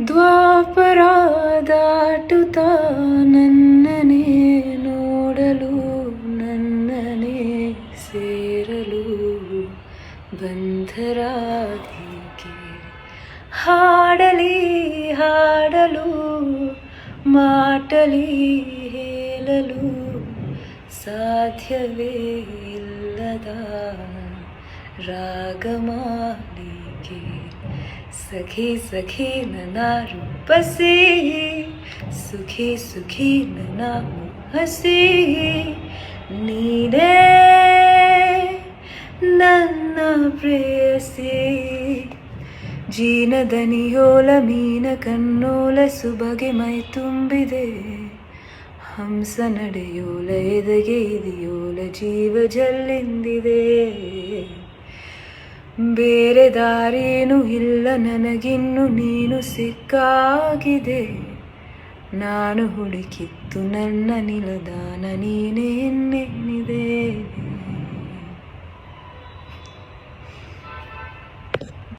ದ್ವಾಪರ ದಾಟುತ್ತಾ ನನ್ನನೇ ನೋಡಲು ನನ್ನನೇ ಸೇರಲು ಬಂಧರಾಗೀಕೆ ಹಾಡಲಿ ಹಾಡಲು ಮಾಟಲಿ ಹೇಳಲು ಸಾಧ್ಯವೇ ಇಲ್ಲದ ರಾಗಮಾಲಿಕೆ ಸಖಿ ಸಖಿ ನನ್ನ ರೂಪಸಿ ಸುಖಿ ಸುಖಿ ನನ್ನ ಹಸಿ ನೀನೇ ನನ್ನ ಪ್ರೇಯಸಿ ಜೀನದನಿಯೋಲ ಮೀನ ಕಣ್ಣೋಲ ಸುಬಗೆ ಮೈ ತುಂಬಿದೆ ಹಂಸ ನಡೆಯೋಲ ಎದೆಗೆ ಇದೆಯೋಲ ಜೀವ ಜಲ್ಲಿಂದಿದೆ ಬೇರೆ ದಾರೇನು ಇಲ್ಲ ನನಗಿನ್ನು ನೀನು ಸಿಕ್ಕಾಗಿದೆ ನಾನು ಹುಡುಕಿತ್ತು ನನ್ನ ನಿಲದಾನ ನೀನೇ ಎನ್ನೇನಿದೆ